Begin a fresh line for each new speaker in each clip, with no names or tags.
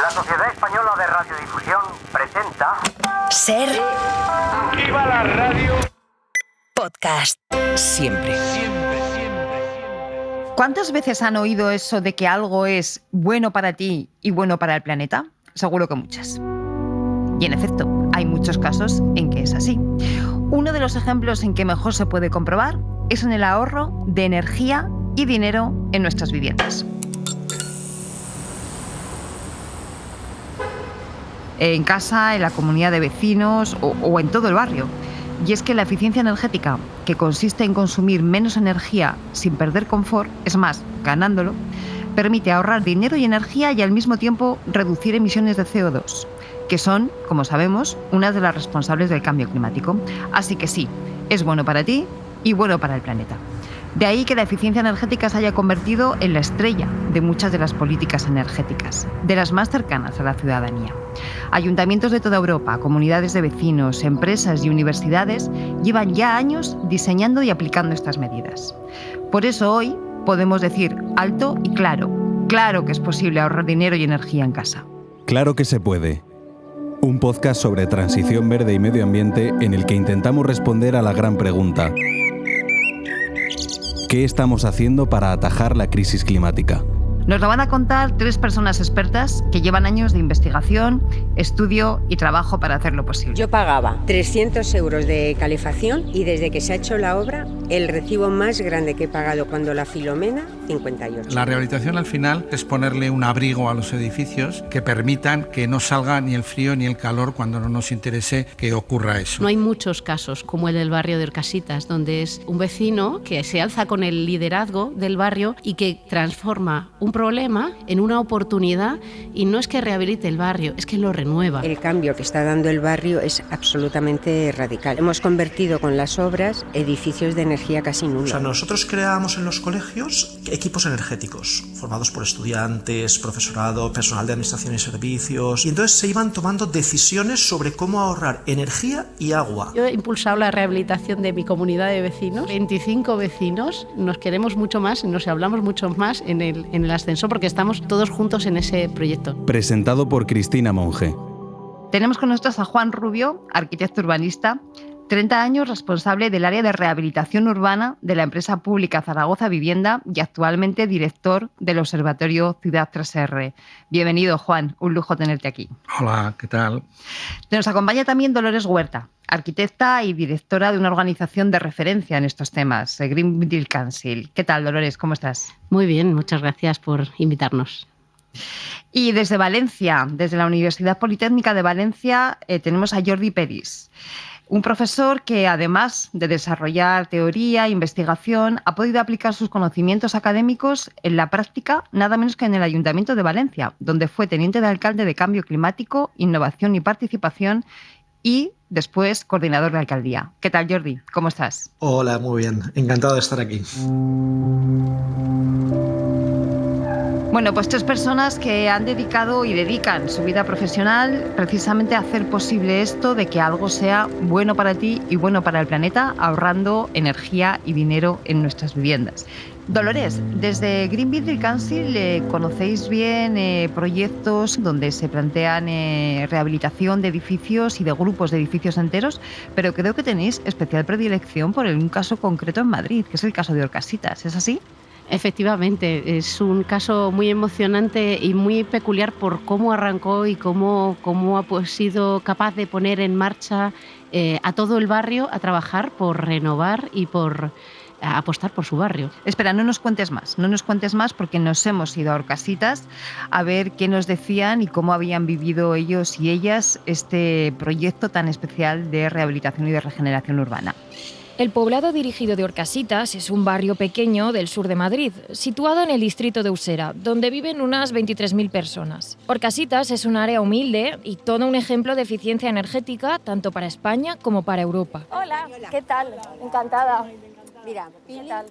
La Sociedad Española de Radiodifusión presenta...
Ser...
¡Viva la radio!
Podcast. Siempre.
¿Cuántas veces han oído eso de que algo es bueno para ti y bueno para el planeta? Seguro que muchas. Y en efecto, hay muchos casos en que es así. Uno de los ejemplos en que mejor se puede comprobar es en el ahorro de energía y dinero en nuestras viviendas. En casa, en la comunidad de vecinos o en todo el barrio. Y es que la eficiencia energética, que consiste en consumir menos energía sin perder confort, es más, ganándolo, permite ahorrar dinero y energía y al mismo tiempo reducir emisiones de CO2, que son, como sabemos, una de las responsables del cambio climático. Así que sí, es bueno para ti y bueno para el planeta. De ahí que la eficiencia energética se haya convertido en la estrella de muchas de las políticas energéticas, de las más cercanas a la ciudadanía. Ayuntamientos de toda Europa, comunidades de vecinos, empresas y universidades llevan ya años diseñando y aplicando estas medidas. Por eso hoy podemos decir alto y claro que es posible ahorrar dinero y energía en casa.
Claro que se puede. Un podcast sobre transición verde y medio ambiente en el que intentamos responder a la gran pregunta: ¿qué estamos haciendo para atajar la crisis climática?
Nos lo van a contar tres personas expertas que llevan años de investigación, estudio y trabajo para hacerlo posible.
Yo pagaba 300 euros de calefacción y desde que se ha hecho la obra, el recibo más grande que he pagado cuando la Filomena, 58.
La rehabilitación al final es ponerle un abrigo a los edificios que permitan que no salga ni el frío ni el calor cuando no nos interese que ocurra eso.
No hay muchos casos como el del barrio de Orcasitas, donde es un vecino que se alza con el liderazgo del barrio y que transforma un problema en una oportunidad, y no es que rehabilite el barrio, es que lo renueva.
El cambio que está dando el barrio es absolutamente radical. Hemos convertido con las obras edificios de energía casi nula.
O sea, nosotros creábamos en los colegios equipos energéticos formados por estudiantes, profesorado, personal de administración y servicios, y entonces se iban tomando decisiones sobre cómo ahorrar energía y agua.
Yo he impulsado la rehabilitación de mi comunidad de vecinos, 25 vecinos, nos queremos mucho más, nos hablamos mucho más en el ascensor porque estamos todos juntos en ese proyecto.
Presentado por Cristina Monge.
Tenemos con nosotros a Juan Rubio, arquitecto urbanista, 30 años responsable del área de rehabilitación urbana de la empresa pública Zaragoza Vivienda y actualmente director del Observatorio Ciudad 3R. Bienvenido, Juan, un lujo tenerte aquí.
Hola, ¿qué tal?
Nos acompaña también Dolores Huerta, arquitecta y directora de una organización de referencia en estos temas, Green Deal Council. ¿Qué tal, Dolores? ¿Cómo estás?
Muy bien, muchas gracias por invitarnos.
Y desde Valencia, desde la Universidad Politécnica de Valencia, tenemos a Jordi Peris, un profesor que, además de desarrollar teoría e investigación, ha podido aplicar sus conocimientos académicos en la práctica nada menos que en el Ayuntamiento de Valencia, donde fue teniente de alcalde de Cambio Climático, Innovación y Participación y después coordinador de alcaldía. ¿Qué tal, Jordi? ¿Cómo estás?
Hola, muy bien. Encantado de estar aquí.
Bueno, pues tres personas que han dedicado y dedican su vida profesional precisamente a hacer posible esto de que algo sea bueno para ti y bueno para el planeta, ahorrando energía y dinero en nuestras viviendas. Dolores, desde Green Deal Council conocéis bien proyectos donde se plantean rehabilitación de edificios y de grupos de edificios enteros, pero creo que tenéis especial predilección por un caso concreto en Madrid, que es el caso de Orcasitas. ¿Es así?
Efectivamente, es un caso muy emocionante y muy peculiar por cómo arrancó y cómo ha sido capaz de poner en marcha a todo el barrio a trabajar por renovar y por apostar por su barrio.
Espera, no nos cuentes más porque nos hemos ido a Orcasitas a ver qué nos decían y cómo habían vivido ellos y ellas este proyecto tan especial de rehabilitación y de regeneración urbana.
El poblado dirigido de Orcasitas es un barrio pequeño del sur de Madrid, situado en el distrito de Usera, donde viven unas 23.000 personas. Orcasitas es un área humilde y todo un ejemplo de eficiencia energética tanto para España como para Europa.
Hola, ¿qué tal? Encantada.
Mira,
¿Qué tal?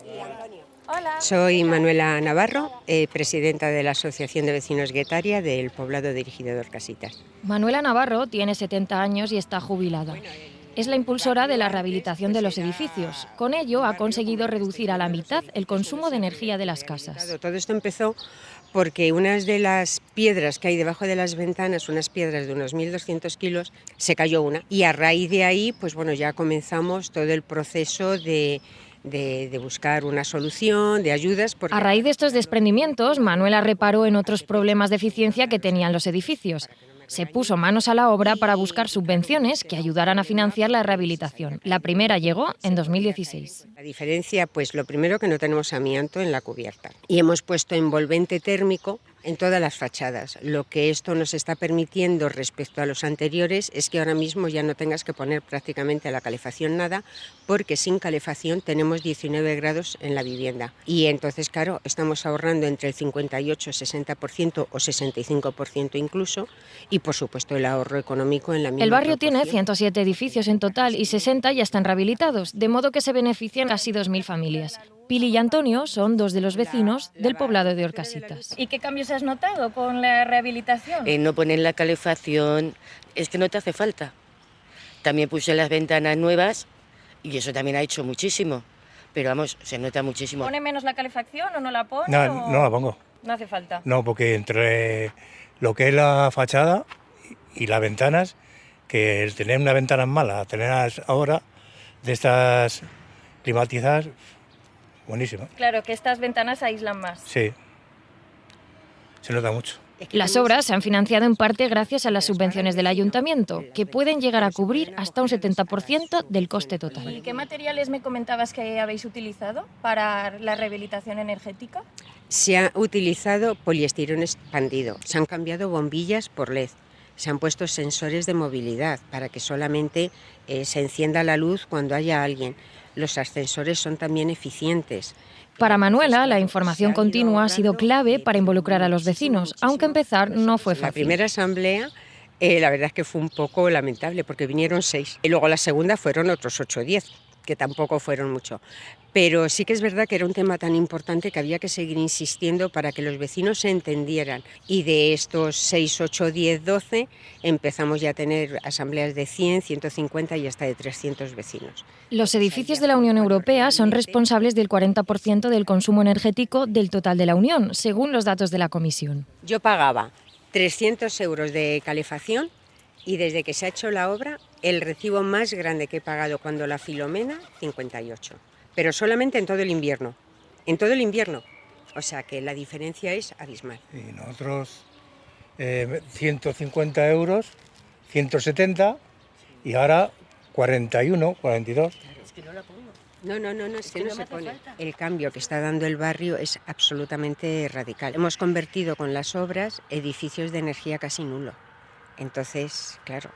y Antonio.
Hola.
Soy Manuela Navarro, presidenta de la Asociación de Vecinos Guetaria del poblado dirigido de Orcasitas.
Manuela Navarro tiene 70 años y está jubilada. Es la impulsora de la rehabilitación de los edificios. Con ello ha conseguido reducir a la mitad el consumo de energía de las casas.
Todo esto empezó porque unas de las piedras que hay debajo de las ventanas, unas piedras de unos 1.200 kilos, se cayó una. Y a raíz de ahí, pues bueno, ya comenzamos todo el proceso de buscar una solución, de ayudas.
A raíz de estos desprendimientos, Manuela reparó en otros problemas de eficiencia que tenían los edificios. Se puso manos a la obra para buscar subvenciones que ayudaran a financiar la rehabilitación. La primera llegó en 2016.
La diferencia, pues lo primero, que no tenemos amianto en la cubierta. Y hemos puesto envolvente térmico en todas las fachadas. Lo que esto nos está permitiendo respecto a los anteriores es que ahora mismo ya no tengas que poner prácticamente a la calefacción nada, porque sin calefacción tenemos 19 grados en la vivienda. Y entonces, claro, estamos ahorrando entre el 58, 60% o 65% incluso, y por supuesto el ahorro económico en la misma
El barrio
proporción.
tiene 107 edificios en total y 60 ya están rehabilitados, de modo que se benefician casi 2.000 familias. Pili y Antonio son dos de los vecinos del poblado de Orcasitas.
¿Y qué cambios has notado con la rehabilitación?
No poner la calefacción, es que no te hace falta. También puse las ventanas nuevas y eso también ha hecho muchísimo. Pero vamos, se nota muchísimo.
¿Pone menos la calefacción o no la pone?
No la pongo.
No hace falta.
No, porque entre lo que es la fachada y las ventanas, que el tener unas ventanas malas, tenerlas ahora de estas climatizadas, buenísimo.
Claro, que estas ventanas aíslan más.
Sí, se nota mucho.
Las obras se han financiado en parte gracias a las subvenciones del ayuntamiento, que pueden llegar a cubrir hasta un 70% del coste
¿Y
total.
qué materiales me comentabas que habéis utilizado para la rehabilitación energética?
Se ha utilizado poliestireno expandido, se han cambiado bombillas por LED, se han puesto sensores de movilidad para que solamente se encienda la luz cuando haya alguien. Los ascensores son también eficientes.
Para Manuela, la información continua ha sido clave para involucrar a los vecinos, aunque empezar no fue
La
fácil.
primera asamblea, la verdad es que fue un poco lamentable porque vinieron 6 y luego la segunda fueron otros 8 o 10, que tampoco fueron mucho. Pero sí que es verdad que era un tema tan importante que había que seguir insistiendo para que los vecinos se entendieran. Y de estos 6, 8, 10, 12 empezamos ya a tener asambleas de 100, 150 y hasta de 300 vecinos.
Los edificios de la Unión Europea son responsables del 40% del consumo energético del total de la Unión, según los datos de la Comisión.
Yo pagaba 300 euros de calefacción y desde que se ha hecho la obra, el recibo más grande que he pagado cuando la Filomena, 58. Pero solamente en todo el invierno. En todo el invierno. O sea que la diferencia es abismal.
Y nosotros 150 euros, 170 y ahora 41, 42.
Es que no la pongo.
No, es que no se pone. El cambio que está dando el barrio es absolutamente radical. Hemos convertido con las obras edificios de energía casi nulo. Entonces, claro,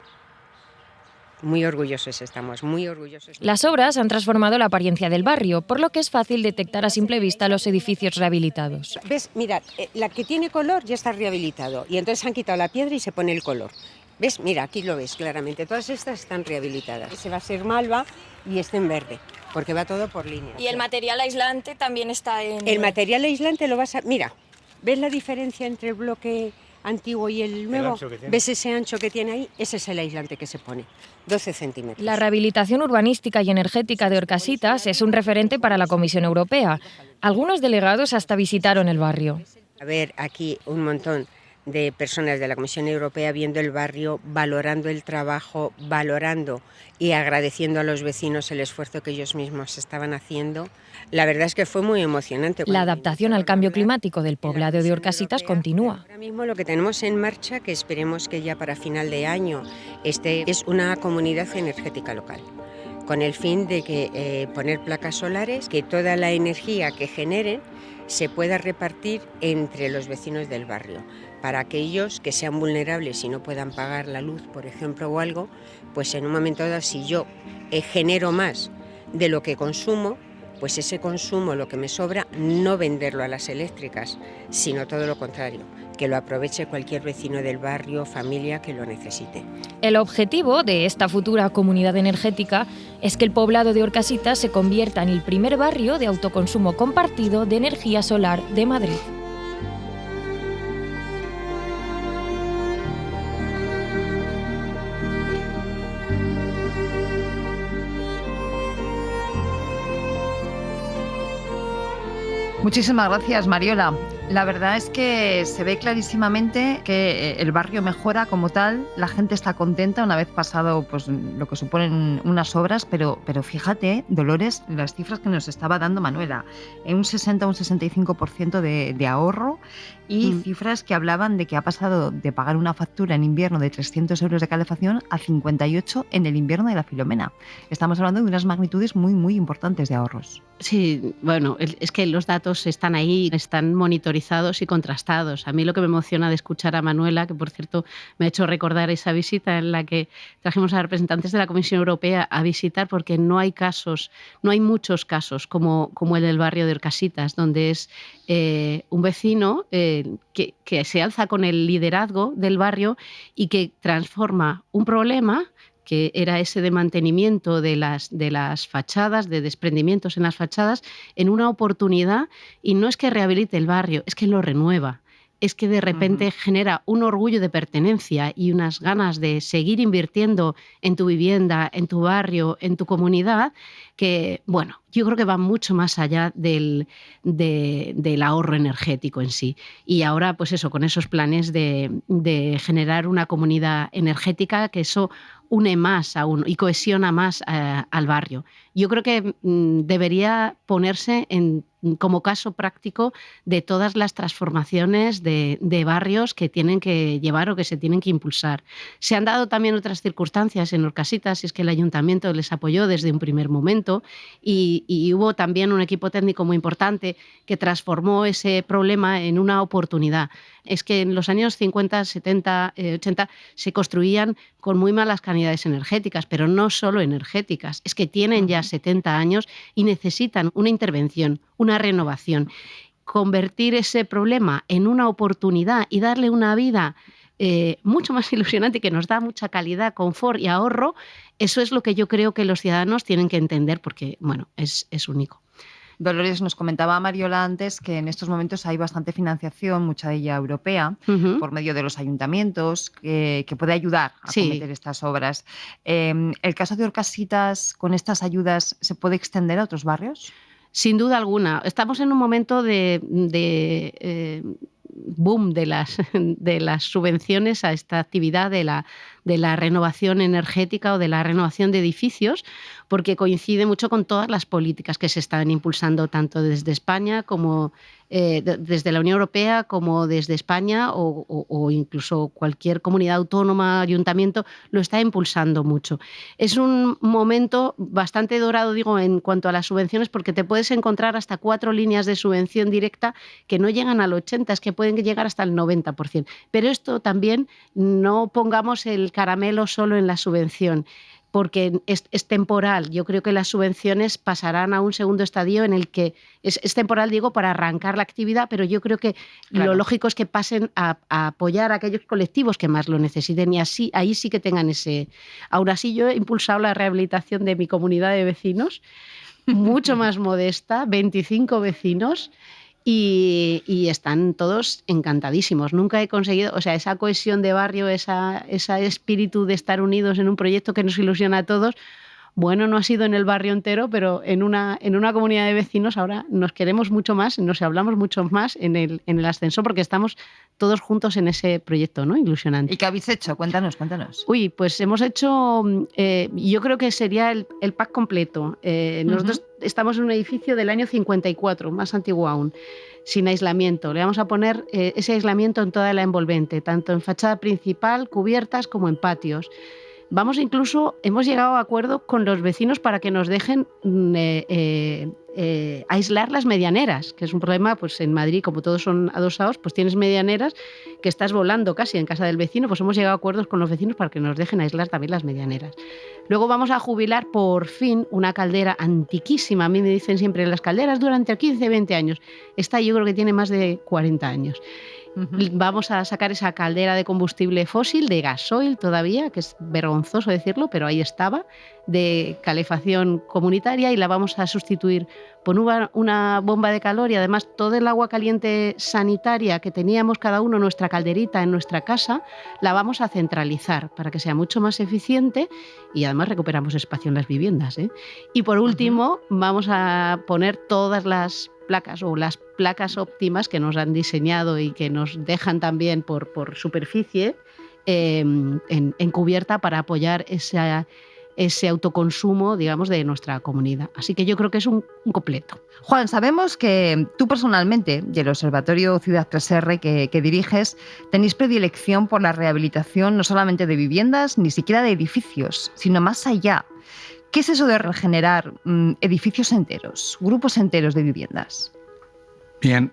muy orgullosos estamos, muy orgullosos.
Las obras han transformado la apariencia del barrio, por lo que es fácil detectar a simple vista los edificios rehabilitados.
¿Ves? Mira, la que tiene color ya está rehabilitado y entonces han quitado la piedra y se pone el color. ¿Ves? Mira, aquí lo ves claramente. Todas estas están rehabilitadas. Ese va a ser malva y este en verde, porque va todo por línea.
Y el material aislante también está en...
El material aislante lo vas a... Mira, ¿ves la diferencia entre el bloque antiguo y el nuevo? ¿Ves ese ancho que tiene ahí? Ese es el aislante que se pone, 12 centímetros.
La rehabilitación urbanística y energética de Orcasitas es un referente para la Comisión Europea. Algunos delegados hasta visitaron el barrio.
A ver, aquí un montón de personas de la Comisión Europea viendo el barrio, valorando el trabajo, valorando y agradeciendo a los vecinos el esfuerzo que ellos mismos estaban haciendo. La verdad es que fue muy emocionante.
La adaptación al cambio climático del poblado de Orcasitas continúa.
Ahora mismo lo que tenemos en marcha, que esperemos que ya para final de año esté, es una comunidad energética local, con el fin de que poner placas solares, que toda la energía que generen se pueda repartir entre los vecinos del barrio. Para aquellos que sean vulnerables y no puedan pagar la luz, por ejemplo, o algo, pues en un momento dado, si yo genero más de lo que consumo, pues ese consumo, lo que me sobra, no venderlo a las eléctricas, sino todo lo contrario, que lo aproveche cualquier vecino del barrio, familia que lo necesite.
El objetivo de esta futura comunidad energética es que el poblado de Orcasitas se convierta en el primer barrio de autoconsumo compartido de energía solar de Madrid.
Muchísimas gracias, Mariola. La verdad es que se ve clarísimamente que el barrio mejora como tal, la gente está contenta una vez pasado pues, lo que suponen unas obras, pero fíjate, Dolores, las cifras que nos estaba dando Manuela, un 60 o un 65% de ahorro y cifras que hablaban de que ha pasado de pagar una factura en invierno de 300 euros de calefacción a 58 en el invierno de la Filomena. Estamos hablando de unas magnitudes muy, muy importantes de ahorros.
Sí, bueno, es que los datos están ahí, están monitorizados y contrastados. A mí lo que me emociona de escuchar a Manuela, que por cierto me ha hecho recordar esa visita en la que trajimos a representantes de la Comisión Europea a visitar, porque no hay muchos casos como el del barrio de Orcasitas, donde es un vecino que se alza con el liderazgo del barrio y que transforma un problema que era ese de mantenimiento de las fachadas, de desprendimientos en las fachadas, en una oportunidad, y no es que rehabilite el barrio, es que lo renueva. Es que de repente genera un orgullo de pertenencia y unas ganas de seguir invirtiendo en tu vivienda, en tu barrio, en tu comunidad, que, bueno, yo creo que va mucho más allá del ahorro energético en sí. Y ahora, pues eso, con esos planes de generar una comunidad energética, que eso une más aún y cohesiona más al barrio. Yo creo que debería ponerse como caso práctico de todas las transformaciones de barrios que tienen que llevar o que se tienen que impulsar. Se han dado también otras circunstancias en Orcasitas, y es que el ayuntamiento les apoyó desde un primer momento y hubo también un equipo técnico muy importante que transformó ese problema en una oportunidad. Es que en los años 50, 70, 80 se construían con muy malas calidades energéticas, pero no solo energéticas, es que tienen ya 70 años y necesitan una intervención, una renovación. Convertir ese problema en una oportunidad y darle una vida mucho más ilusionante, que nos da mucha calidad, confort y ahorro, eso es lo que yo creo que los ciudadanos tienen que entender, porque bueno, es único.
Dolores, nos comentaba Mariola antes que en estos momentos hay bastante financiación, mucha de ella europea, por medio de los ayuntamientos, que puede ayudar a acometer estas obras. ¿El caso de Orcasitas, con estas ayudas, se puede extender a otros barrios?
Sin duda alguna. Estamos en un momento de boom de las subvenciones a esta actividad de la renovación energética o de la renovación de edificios, porque coincide mucho con todas las políticas que se están impulsando tanto desde España como desde la Unión Europea, como desde España o incluso cualquier comunidad autónoma, ayuntamiento, lo está impulsando mucho. Es un momento bastante dorado, digo, en cuanto a las subvenciones, porque te puedes encontrar hasta 4 líneas de subvención directa que no llegan al 80%, es que pueden llegar hasta el 90%. Pero esto también, no pongamos el caramelo solo en la subvención, porque es temporal. Yo creo que las subvenciones pasarán a un segundo estadio en el que es temporal, digo, para arrancar la actividad, pero yo creo que lo lógico es que pasen a apoyar a aquellos colectivos que más lo necesiten, y así ahí sí que tengan ese... Aún así, yo he impulsado la rehabilitación de mi comunidad de vecinos, mucho más modesta, 25 vecinos, y están todos encantadísimos. Nunca he conseguido, o sea, esa cohesión de barrio, ese espíritu de estar unidos en un proyecto que nos ilusiona a todos. Bueno, no ha sido en el barrio entero, pero en una comunidad de vecinos ahora nos queremos mucho más, nos hablamos mucho más en el ascensor, porque estamos todos juntos en ese proyecto, ¿no? Ilusionante.
¿Y qué habéis hecho? Cuéntanos.
Uy, pues hemos hecho, yo creo que sería el pack completo. Nosotros estamos en un edificio del año 54, más antiguo aún, sin aislamiento. Le vamos a poner ese aislamiento en toda la envolvente, tanto en fachada principal, cubiertas, como en patios. Hemos llegado a acuerdo con los vecinos para que nos dejen aislar las medianeras, que es un problema, pues en Madrid, como todos son adosados, pues tienes medianeras que estás volando casi en casa del vecino, pues hemos llegado a acuerdos con los vecinos para que nos dejen aislar también las medianeras. Luego vamos a jubilar por fin una caldera antiquísima. A mí me dicen siempre, las calderas duran entre 15 y 20 años. Esta yo creo que tiene más de 40 años. Vamos a sacar esa caldera de combustible fósil, de gasoil todavía, que es vergonzoso decirlo, pero ahí estaba, de calefacción comunitaria, y la vamos a sustituir por una bomba de calor, y además todo el agua caliente sanitaria que teníamos cada uno en nuestra calderita, en nuestra casa, la vamos a centralizar para que sea mucho más eficiente, y además recuperamos espacio en las viviendas, ¿eh? Y por último, vamos a poner todas las placas o las placas óptimas que nos han diseñado y que nos dejan también por superficie en cubierta para apoyar ese autoconsumo, digamos, de nuestra comunidad. Así que yo creo que es un completo.
Juan, sabemos que tú personalmente y el Observatorio Ciudad 3R que diriges tenéis predilección por la rehabilitación no solamente de viviendas, ni siquiera de edificios, sino más allá. ¿Qué es eso de regenerar edificios enteros, grupos enteros de viviendas?
Bien,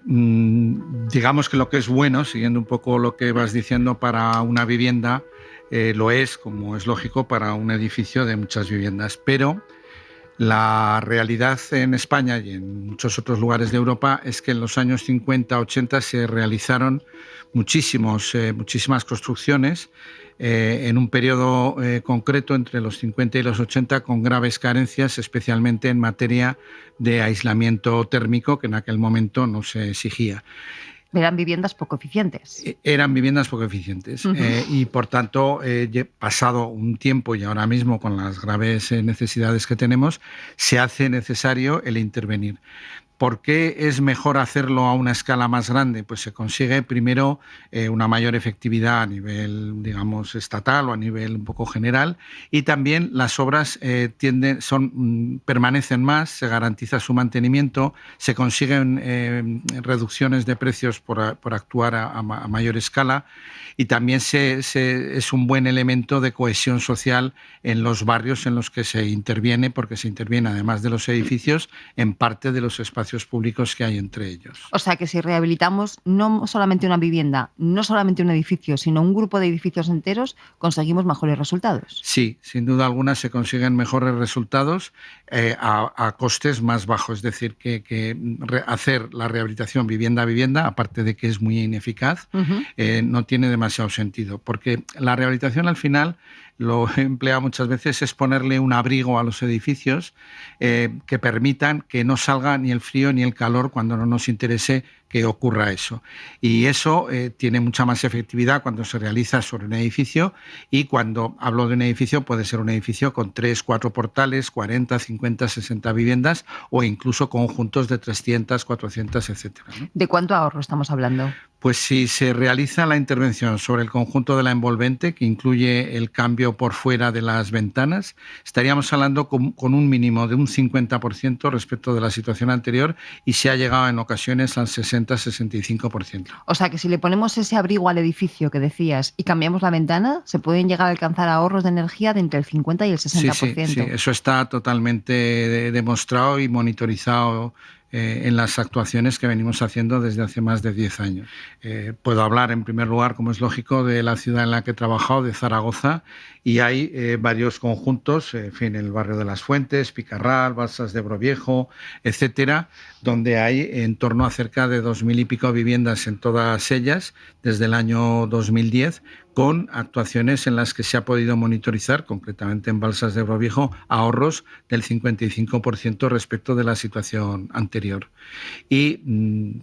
digamos que lo que es bueno, siguiendo un poco lo que vas diciendo, para una vivienda, lo es, como es lógico, para un edificio de muchas viviendas. Pero la realidad en España y en muchos otros lugares de Europa es que en los años 50-80 se realizaron muchísimas construcciones en un periodo concreto entre los 50 y los 80 con graves carencias, especialmente en materia de aislamiento térmico, que en aquel momento no se exigía.
Eran viviendas poco eficientes.
Eran viviendas poco eficientes y, por tanto, pasado un tiempo y ahora mismo con las graves necesidades que tenemos, se hace necesario el intervenir. ¿Por qué es mejor hacerlo a una escala más grande? Pues se consigue primero una mayor efectividad a nivel, digamos, estatal o a nivel un poco general, y también las obras permanecen más, se garantiza su mantenimiento, se consiguen reducciones de precios por actuar a mayor escala, y también es un buen elemento de cohesión social en los barrios en los que se interviene, porque se interviene, además de los edificios, en parte de los espacios públicos que hay entre ellos.
O sea que si rehabilitamos no solamente una vivienda, no solamente un edificio, sino un grupo de edificios enteros, conseguimos mejores resultados.
Sí, sin duda alguna se consiguen mejores resultados a costes más bajos. Es decir, que hacer la rehabilitación vivienda a vivienda, aparte de que es muy ineficaz, no tiene demasiado sentido, porque la rehabilitación al final, lo he empleado muchas veces, es ponerle un abrigo a los edificios que permitan que no salga ni el frío ni el calor cuando no nos interese que ocurra eso. Y eso tiene mucha más efectividad cuando se realiza sobre un edificio, y cuando hablo de un edificio puede ser un edificio con 3, 4 portales, 40, 50, 60 viviendas o incluso conjuntos de 300, 400, etcétera, ¿no?
¿De cuánto ahorro estamos hablando?
Pues si se realiza la intervención sobre el conjunto de la envolvente, que incluye el cambio por fuera de las ventanas, estaríamos hablando con un mínimo de un 50% respecto de la situación anterior, y se ha llegado en ocasiones al 60-65%.
O sea que si le ponemos ese abrigo al edificio que decías y cambiamos la ventana, se pueden llegar a alcanzar ahorros de energía de entre el 50 y el 60%.
Sí, eso está totalmente demostrado y monitorizado en las actuaciones que venimos haciendo desde hace más de 10 años. Puedo hablar en primer lugar, como es lógico, de la ciudad en la que he trabajado, de Zaragoza, y hay varios conjuntos, en el barrio de Las Fuentes, Picarral, Balsas de Ebro Viejo, etcétera, donde hay en torno a cerca de 2.000 y pico viviendas en todas ellas desde el año 2010, con actuaciones en las que se ha podido monitorizar, concretamente en Balsas de Ebro Viejo, ahorros del 55% respecto de la situación anterior. Y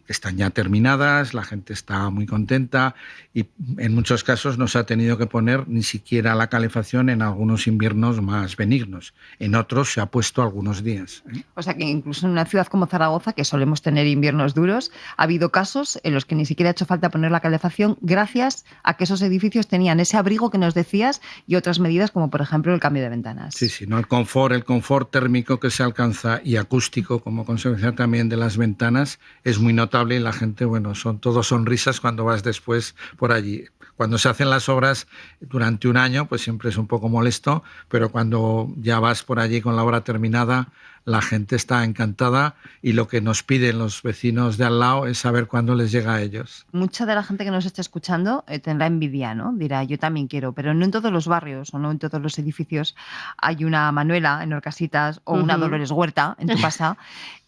están ya terminadas, la gente está muy contenta, y en muchos casos no se ha tenido que poner ni siquiera la calefacción en algunos inviernos más benignos. En otros se ha puesto algunos días.
O sea que incluso en una ciudad como Zaragoza, que solemos tener inviernos duros, ha habido casos en los que ni siquiera ha hecho falta poner la calefacción, gracias a que esos edificios tenían ese abrigo que nos decías y otras medidas como por ejemplo el cambio de ventanas.
Sí, ¿no? El confort térmico que se alcanza y acústico como consecuencia también de las ventanas es muy notable, y la gente, son todo sonrisas cuando vas después por allí. Cuando se hacen las obras durante un año, pues siempre es un poco molesto, pero cuando ya vas por allí con la obra terminada, la gente está encantada, y lo que nos piden los vecinos de al lado es saber cuándo les llega a ellos.
Mucha de la gente que nos está escuchando tendrá envidia, ¿no? Dirá, yo también quiero, pero no en todos los barrios o no en todos los edificios hay una Manuela en Orcasitas o una Dolores Huerta en tu casa.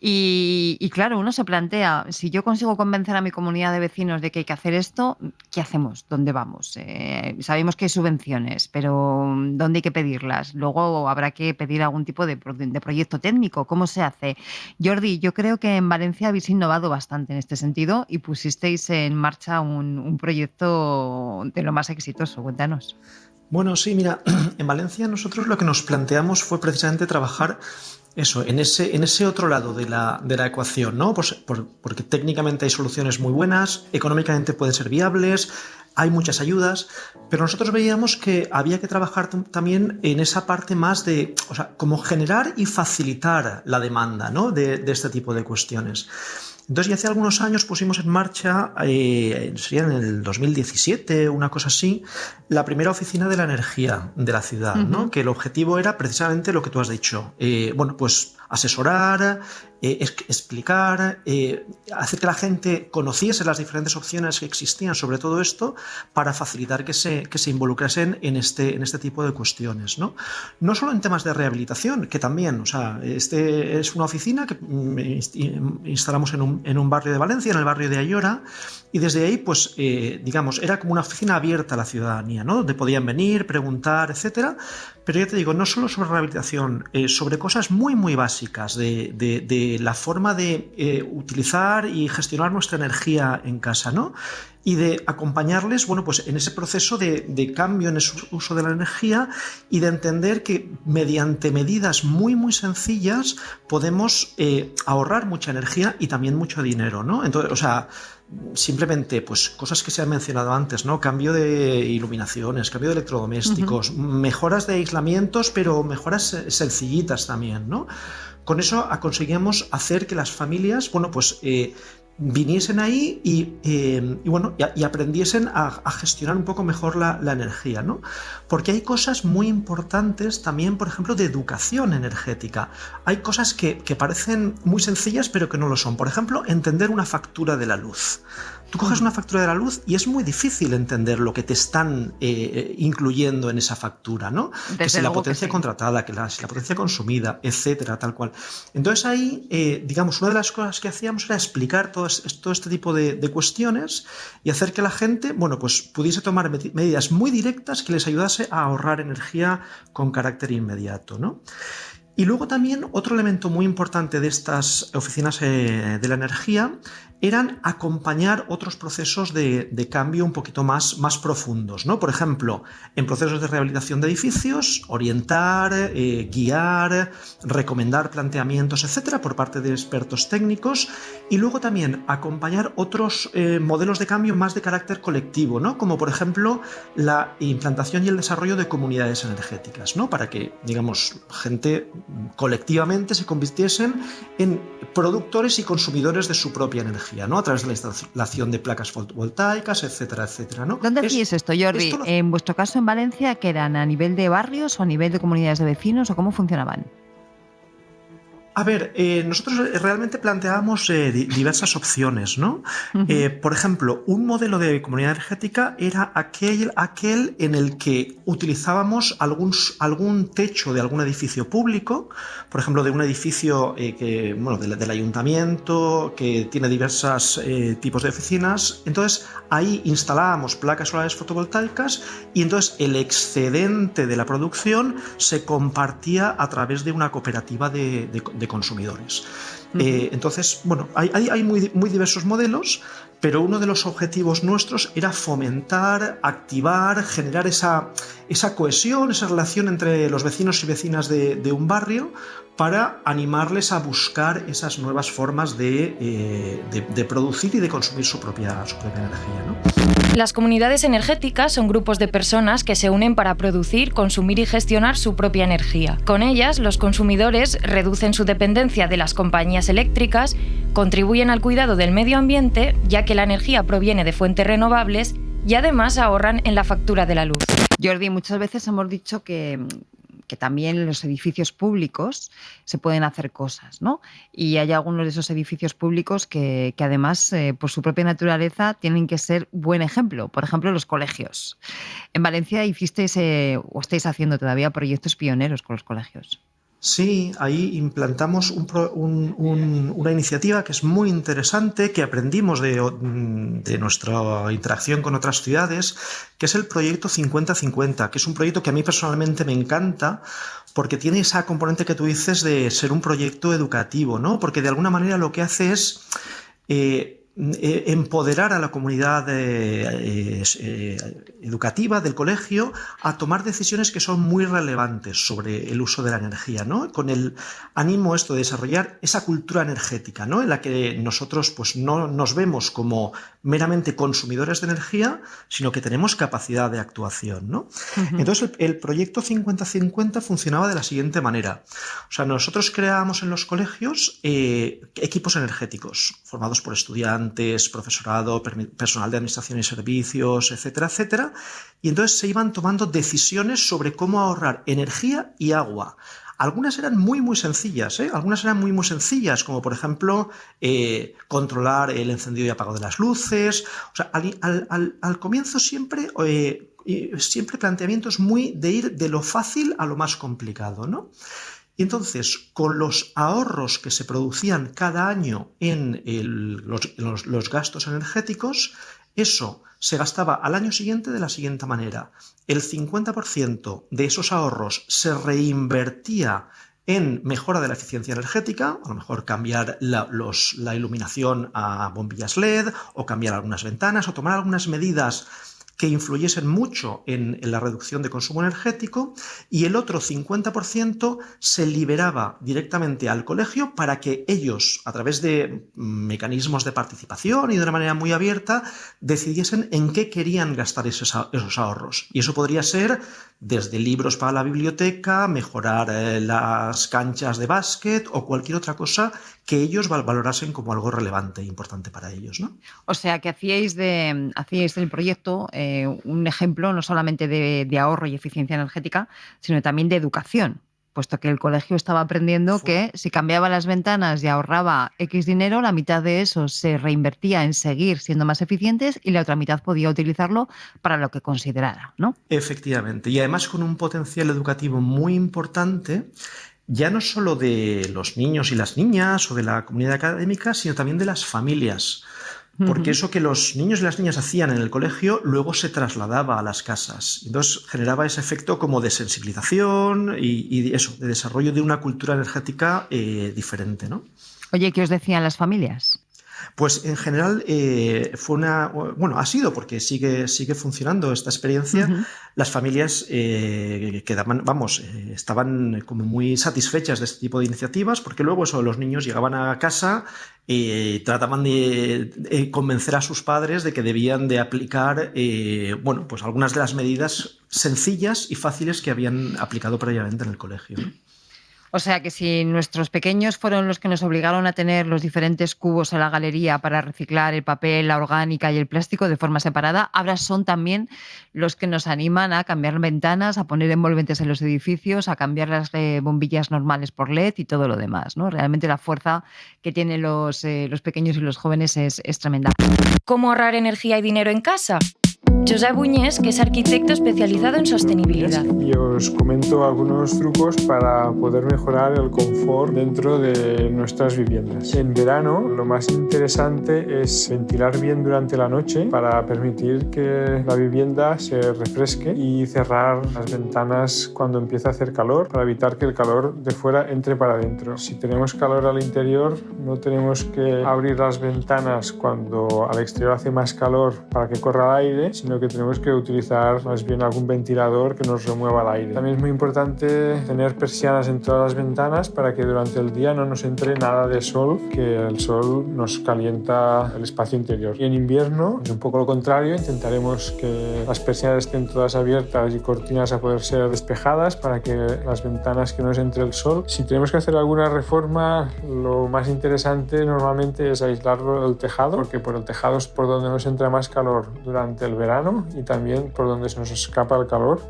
Y claro, uno se plantea, si yo consigo convencer a mi comunidad de vecinos de que hay que hacer esto, ¿qué hacemos? ¿Dónde vamos? Sabemos que hay subvenciones, pero ¿dónde hay que pedirlas? Luego habrá que pedir algún tipo de proyecto técnico. ¿Cómo se hace? Jordi, yo creo que en Valencia habéis innovado bastante en este sentido y pusisteis en marcha un proyecto de lo más exitoso. Cuéntanos.
Bueno, sí, mira, en Valencia nosotros lo que nos planteamos fue precisamente trabajar Eso, en ese otro lado de la ecuación, ¿no? Pues porque técnicamente hay soluciones muy buenas, económicamente pueden ser viables, hay muchas ayudas, pero nosotros veíamos que había que trabajar también en esa parte más de, o sea, como generar y facilitar la demanda, ¿no? de este tipo de cuestiones. Entonces, ya hace algunos años pusimos en marcha, sería en el 2017, una cosa así, la primera oficina de la energía de la ciudad, ¿no? Que el objetivo era precisamente lo que tú has dicho. Bueno, pues asesorar, explicar, hacer que la gente conociese las diferentes opciones que existían sobre todo esto para facilitar que se involucrasen en este tipo de cuestiones, ¿no? No solo en temas de rehabilitación, que también, o sea, es una oficina que instalamos en un barrio de Valencia, en el barrio de Ayora, y desde ahí, pues, digamos, era como una oficina abierta a la ciudadanía, ¿no? Donde podían venir, preguntar, etcétera. Pero ya te digo, no solo sobre rehabilitación, sobre cosas muy, muy básicas de la forma de utilizar y gestionar nuestra energía en casa, ¿no? Y de acompañarles, bueno, pues en ese proceso de cambio en el uso de la energía y de entender que mediante medidas muy, muy sencillas podemos ahorrar mucha energía y también mucho dinero, ¿no? Entonces, o sea, simplemente, pues cosas que se han mencionado antes, ¿no? Cambio de iluminaciones, cambio de electrodomésticos, mejoras de aislamientos, pero mejoras sencillitas también, ¿no? Con eso conseguíamos hacer que las familias, bueno, pues viniesen ahí y aprendiesen a gestionar un poco mejor la energía, ¿no? Porque hay cosas muy importantes también, por ejemplo, de educación energética. Hay cosas que parecen muy sencillas pero que no lo son. Por ejemplo, entender una factura de la luz. Tú coges una factura de la luz y es muy difícil entender lo que te están incluyendo en esa factura, ¿no? Que si la potencia contratada, que si la potencia consumida, etcétera, tal cual. Entonces ahí, digamos, una de las cosas que hacíamos era explicar todo este tipo de cuestiones y hacer que la gente, bueno, pues pudiese tomar medidas muy directas que les ayudase a ahorrar energía con carácter inmediato, ¿no? Y luego también otro elemento muy importante de estas oficinas de la energía eran acompañar otros procesos de cambio un poquito más profundos, ¿no? Por ejemplo, en procesos de rehabilitación de edificios, orientar, guiar, recomendar planteamientos, etcétera, por parte de expertos técnicos, y luego también acompañar otros modelos de cambio más de carácter colectivo, ¿no? Como por ejemplo la implantación y el desarrollo de comunidades energéticas, ¿no? Para que, digamos, gente colectivamente se convirtiesen en productores y consumidores de su propia energía, ¿no? A través de la instalación de placas fotovoltaicas, etcétera, etcétera, ¿no?
¿Dónde hacíais esto, Jordi? En vuestro caso en Valencia, ¿qué eran? ¿A nivel de barrios o a nivel de comunidades de vecinos o cómo funcionaban?
A ver, nosotros realmente planteábamos diversas opciones, ¿no? Por ejemplo, un modelo de comunidad energética era aquel en el que utilizábamos algún techo de algún edificio público, por ejemplo, de un edificio del ayuntamiento que tiene diversos tipos de oficinas. Entonces, ahí instalábamos placas solares fotovoltaicas y entonces el excedente de la producción se compartía a través de una cooperativa de consumidores. Entonces, bueno, hay muy diversos modelos, pero uno de los objetivos nuestros era fomentar, activar, generar esa cohesión, esa relación entre los vecinos y vecinas de un barrio para animarles a buscar esas nuevas formas de producir y de consumir su propia energía, ¿no?
Las comunidades energéticas son grupos de personas que se unen para producir, consumir y gestionar su propia energía. Con ellas, los consumidores reducen su dependencia de las compañías eléctricas, contribuyen al cuidado del medio ambiente, ya que la energía proviene de fuentes renovables, y además ahorran en la factura de la luz.
Jordi, muchas veces hemos dicho que también en los edificios públicos se pueden hacer cosas, ¿no? Y hay algunos de esos edificios públicos que además, por su propia naturaleza, tienen que ser buen ejemplo. Por ejemplo, los colegios. En Valencia hicisteis, o estáis haciendo todavía, proyectos pioneros con los colegios.
Sí, ahí implantamos una iniciativa que es muy interesante, que aprendimos de nuestra interacción con otras ciudades, que es el proyecto 50-50, que es un proyecto que a mí personalmente me encanta porque tiene esa componente que tú dices de ser un proyecto educativo, ¿no? Porque de alguna manera lo que hace es empoderar a la comunidad educativa del colegio a tomar decisiones que son muy relevantes sobre el uso de la energía, ¿no? Con el ánimo de desarrollar esa cultura energética, ¿no? En la que nosotros pues, no nos vemos como meramente consumidores de energía, sino que tenemos capacidad de actuación, ¿no? Entonces el proyecto 50-50 funcionaba de la siguiente manera. O sea, nosotros creábamos en los colegios equipos energéticos formados por estudiantes, profesorado, personal de administración y servicios, etcétera, etcétera. Y entonces se iban tomando decisiones sobre cómo ahorrar energía y agua. Algunas eran muy, muy sencillas, Algunas eran muy, muy sencillas, como por ejemplo controlar el encendido y apagado de las luces. O sea, al comienzo siempre planteamientos muy de ir de lo fácil a lo más complicado, ¿no? Y entonces, con los ahorros que se producían cada año en los gastos energéticos, eso se gastaba al año siguiente de la siguiente manera. El 50% de esos ahorros se reinvertía en mejora de la eficiencia energética, a lo mejor cambiar la iluminación a bombillas LED o cambiar algunas ventanas o tomar algunas medidas que influyesen mucho en la reducción de consumo energético, y el otro 50% se liberaba directamente al colegio para que ellos, a través de mecanismos de participación y de una manera muy abierta, decidiesen en qué querían gastar esos ahorros. Y eso podría ser desde libros para la biblioteca, mejorar las canchas de básquet o cualquier otra cosa que ellos valorasen como algo relevante e importante para ellos, ¿no?
O sea, que hacíais del proyecto un ejemplo no solamente de ahorro y eficiencia energética, sino también de educación, puesto que el colegio estaba aprendiendo que si cambiaba las ventanas y ahorraba X dinero, la mitad de eso se reinvertía en seguir siendo más eficientes y la otra mitad podía utilizarlo para lo que considerara, ¿no?
Efectivamente, y además con un potencial educativo muy importante, ya no solo de los niños y las niñas o de la comunidad académica, sino también de las familias. Porque eso que los niños y las niñas hacían en el colegio luego se trasladaba a las casas. Entonces generaba ese efecto como de sensibilización y eso, de desarrollo de una cultura energética diferente, ¿no?
Oye, ¿qué os decían las familias?
Pues en general ha sido, porque sigue funcionando esta experiencia. Las familias estaban como muy satisfechas de este tipo de iniciativas, porque luego los niños llegaban a casa y trataban de convencer a sus padres de que debían de aplicar pues algunas de las medidas sencillas y fáciles que habían aplicado previamente en el colegio, ¿no?
O sea que si nuestros pequeños fueron los que nos obligaron a tener los diferentes cubos en la galería para reciclar el papel, la orgánica y el plástico de forma separada, ahora son también los que nos animan a cambiar ventanas, a poner envolventes en los edificios, a cambiar las bombillas normales por LED y todo lo demás, ¿no? Realmente la fuerza que tienen los pequeños y los jóvenes es tremenda.
¿Cómo ahorrar energía y dinero en casa? Josep Buñés, que es arquitecto especializado en sostenibilidad.
Y os comento algunos trucos para poder mejorar el confort dentro de nuestras viviendas. En verano, lo más interesante es ventilar bien durante la noche para permitir que la vivienda se refresque y cerrar las ventanas cuando empieza a hacer calor para evitar que el calor de fuera entre para adentro. Si tenemos calor al interior, no tenemos que abrir las ventanas cuando al exterior hace más calor para que corra el aire, sino que tenemos que utilizar más bien algún ventilador que nos remueva el aire. También es muy importante tener persianas en todas las ventanas para que durante el día no nos entre nada de sol, que el sol nos calienta el espacio interior. Y en invierno es un poco lo contrario, intentaremos que las persianas estén todas abiertas y cortinas a poder ser despejadas para que las ventanas que nos entre el sol. Si tenemos que hacer alguna reforma, lo más interesante normalmente es aislar el tejado, porque por el tejado es por donde nos entra más calor durante el verano y también por donde se nos escapa el calor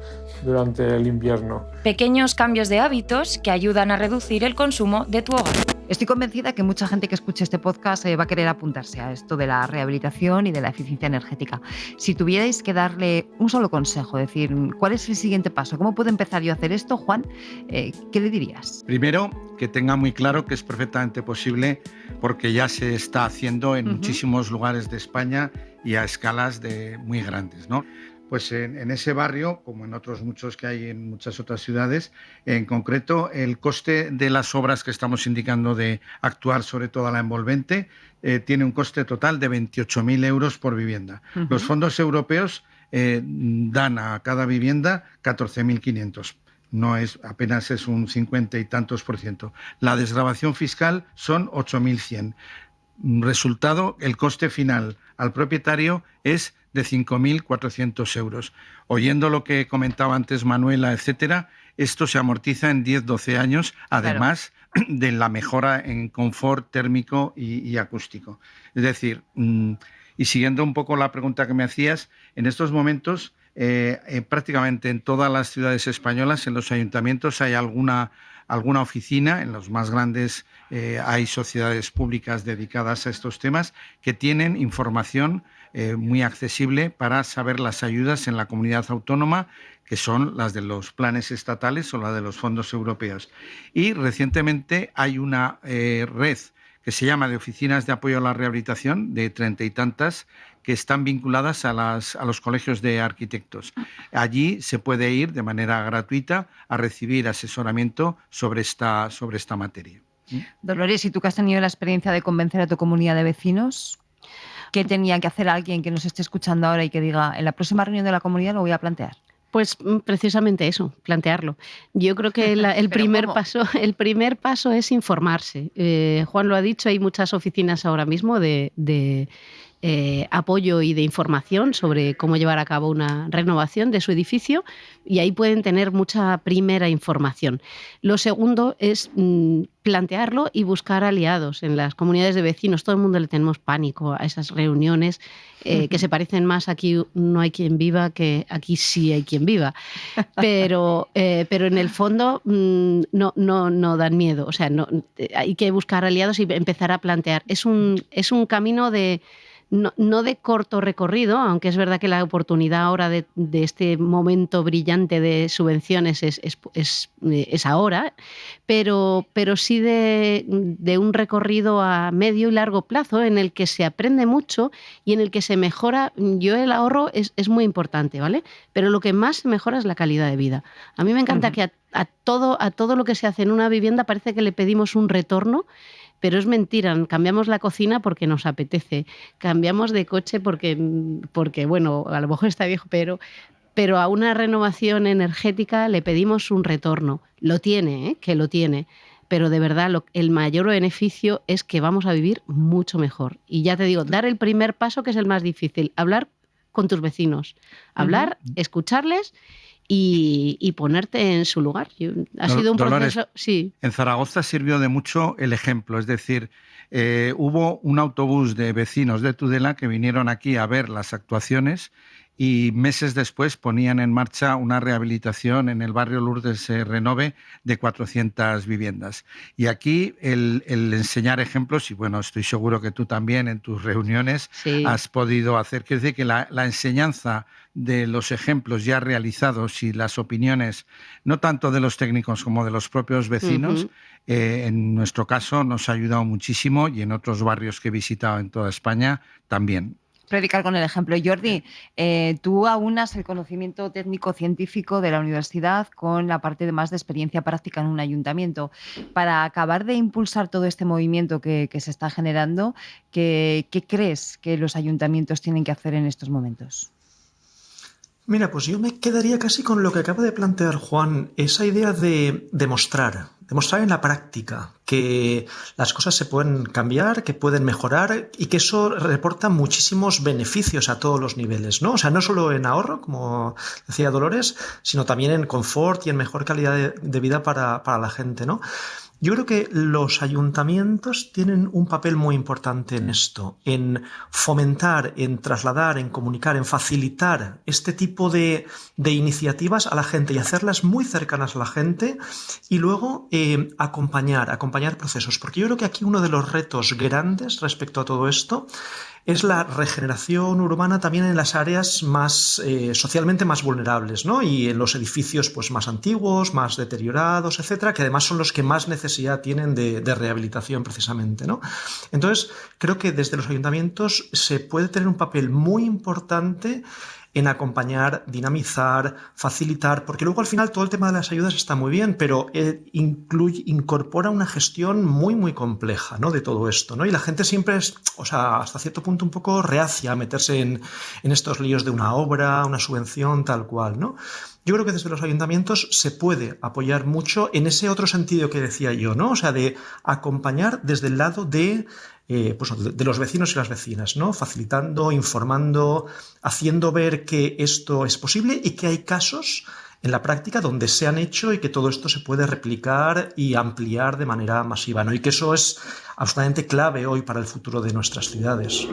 durante el invierno.
Pequeños cambios de hábitos que ayudan a reducir el consumo de tu hogar.
Estoy convencida que mucha gente que escuche este podcast va a querer apuntarse a esto de la rehabilitación y de la eficiencia energética. Si tuvierais que darle un solo consejo, decir, ¿cuál es el siguiente paso? ¿Cómo puedo empezar yo a hacer esto, Juan? ¿Qué le dirías?
Primero, que tenga muy claro que es perfectamente posible porque ya se está haciendo en muchísimos lugares de España y a escalas muy grandes, ¿no? Pues en ese barrio, como en otros muchos que hay en muchas otras ciudades, en concreto el coste de las obras que estamos indicando de actuar sobre toda la envolvente tiene un coste total de 28.000 euros por vivienda. Los fondos europeos dan a cada vivienda 14.500. No es, apenas es un 50 y tantos %. La desgravación fiscal son 8.100. Resultado, el coste final al propietario es de 5.400 euros. Oyendo lo que comentaba antes Manuela, etcétera, esto se amortiza en 10-12 años, además de la mejora en confort térmico y acústico. Es decir, y siguiendo un poco la pregunta que me hacías, en estos momentos prácticamente en todas las ciudades españolas, en los ayuntamientos, hay alguna oficina, en los más grandes hay sociedades públicas dedicadas a estos temas que tienen información muy accesible para saber las ayudas en la comunidad autónoma, que son las de los planes estatales o las de los fondos europeos. Y recientemente hay una red que se llama de oficinas de apoyo a la rehabilitación, de 30 y tantas, que están vinculadas a los colegios de arquitectos. Allí se puede ir de manera gratuita a recibir asesoramiento sobre esta materia.
Dolores, ¿y tú que has tenido la experiencia de convencer a tu comunidad de vecinos? ¿Qué tenía que hacer alguien que nos esté escuchando ahora y que diga, en la próxima reunión de la comunidad lo voy a plantear?
Pues precisamente eso, plantearlo. Yo creo que el primer paso es informarse. Juan lo ha dicho, hay muchas oficinas ahora mismo de apoyo y de información sobre cómo llevar a cabo una renovación de su edificio y ahí pueden tener mucha primera información. Lo segundo es plantearlo y buscar aliados en las comunidades de vecinos. Todo el mundo le tenemos pánico a esas reuniones que se parecen más aquí no hay quien viva que aquí sí hay quien viva. Pero en el fondo no dan miedo. O sea, hay que buscar aliados y empezar a plantear. Es un camino de no de corto recorrido, aunque es verdad que la oportunidad ahora de este momento brillante de subvenciones es ahora, pero sí de un recorrido a medio y largo plazo en el que se aprende mucho y en el que se mejora. El ahorro es muy importante, ¿vale? Pero lo que más se mejora es la calidad de vida. A mí me encanta que a todo lo que se hace en una vivienda parece que le pedimos un retorno. Pero es mentira, cambiamos la cocina porque nos apetece, cambiamos de coche porque bueno, a lo mejor está viejo, pero a una renovación energética le pedimos un retorno. Lo tiene, que lo tiene, pero de verdad el mayor beneficio es que vamos a vivir mucho mejor. Y ya te digo, dar el primer paso, que es el más difícil, hablar con tus vecinos, hablar, escucharles y ponerte en su lugar. Ha sido un
Dolores,
proceso. Sí.
En Zaragoza sirvió de mucho el ejemplo, es decir, hubo un autobús de vecinos de Tudela que vinieron aquí a ver las actuaciones y meses después ponían en marcha una rehabilitación en el barrio Lourdes Renove de 400 viviendas. Y aquí el enseñar ejemplos, y bueno, estoy seguro que tú también en tus reuniones has podido hacer, quiero decir que la enseñanza de los ejemplos ya realizados y las opiniones, no tanto de los técnicos como de los propios vecinos, en nuestro caso nos ha ayudado muchísimo y en otros barrios que he visitado en toda España también.
Predicar con el ejemplo. Jordi, tú aunas el conocimiento técnico-científico de la universidad con la parte más de experiencia práctica en un ayuntamiento. Para acabar de impulsar todo este movimiento que se está generando, ¿qué crees que los ayuntamientos tienen que hacer en estos momentos?
Mira, pues yo me quedaría casi con lo que acaba de plantear Juan, esa idea de demostrar en la práctica que las cosas se pueden cambiar, que pueden mejorar y que eso reporta muchísimos beneficios a todos los niveles, ¿no? O sea, no solo en ahorro, como decía Dolores, sino también en confort y en mejor calidad de vida para la gente, ¿no? Yo creo que los ayuntamientos tienen un papel muy importante en esto, en fomentar, en trasladar, en comunicar, en facilitar este tipo de iniciativas a la gente y hacerlas muy cercanas a la gente y luego acompañar procesos. Porque yo creo que aquí uno de los retos grandes respecto a todo esto es la regeneración urbana también en las áreas más socialmente más vulnerables, ¿no? Y en los edificios pues, más antiguos, más deteriorados, etcétera, que además son los que más necesidad tienen de rehabilitación precisamente, ¿no? Entonces, creo que desde los ayuntamientos se puede tener un papel muy importante en acompañar, dinamizar, facilitar, porque luego al final todo el tema de las ayudas está muy bien, pero incorpora una gestión muy, muy compleja, ¿no?, de todo esto, ¿no? Y la gente siempre es, hasta cierto punto un poco reacia a meterse en estos líos de una obra, una subvención, tal cual, ¿no? Yo creo que desde los ayuntamientos se puede apoyar mucho en ese otro sentido que decía yo, ¿no? O sea, de acompañar desde el lado de los vecinos y las vecinas, ¿no? Facilitando, informando, haciendo ver que esto es posible y que hay casos en la práctica donde se han hecho y que todo esto se puede replicar y ampliar de manera masiva, ¿no? Y que eso es absolutamente clave hoy para el futuro de nuestras ciudades.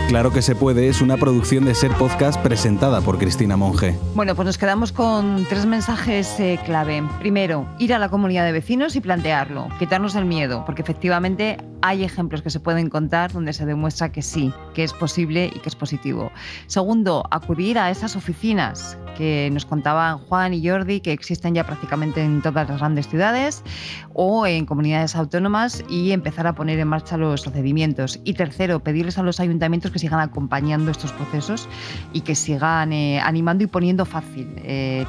Claro que se puede es una producción de Ser Podcast presentada por Cristina Monge.
Bueno, pues nos quedamos con 3 mensajes clave. Primero, ir a la comunidad de vecinos y plantearlo, quitarnos el miedo, porque efectivamente hay ejemplos que se pueden contar donde se demuestra que sí, que es posible y que es positivo. Segundo, acudir a esas oficinas que nos contaban Juan y Jordi, que existen ya prácticamente en todas las grandes ciudades o en comunidades autónomas, y empezar a poner en marcha los procedimientos. Y tercero, pedirles a los ayuntamientos que sigan acompañando estos procesos y que sigan animando y poniendo fácil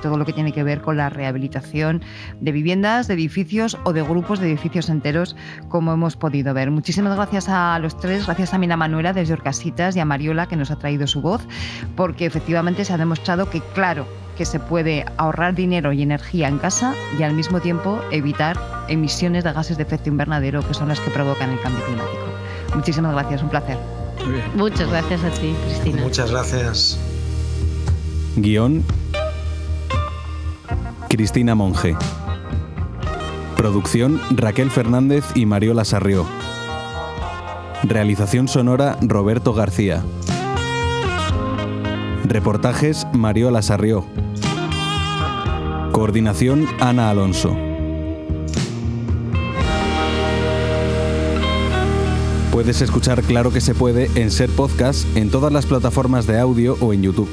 todo lo que tiene que ver con la rehabilitación de viviendas, de edificios o de grupos de edificios enteros, como hemos podido ver. Muchísimas gracias a los 3, gracias también a Manuela desde Orcasitas y a Mariola, que nos ha traído su voz, porque efectivamente se ha demostrado que, claro, que se puede ahorrar dinero y energía en casa y al mismo tiempo evitar emisiones de gases de efecto invernadero, que son las que provocan el cambio climático. Muchísimas gracias, un placer.
Muy bien.
Muchas gracias a ti, Cristina.
Muchas gracias.
Guión: Cristina Monge. Producción: Raquel Fernández y Mariola Sarrió. Realización sonora: Roberto García. Reportajes: Mariola Sarrió. Coordinación: Ana Alonso. Puedes escuchar Claro que se puede en Ser Podcast en todas las plataformas de audio o en YouTube.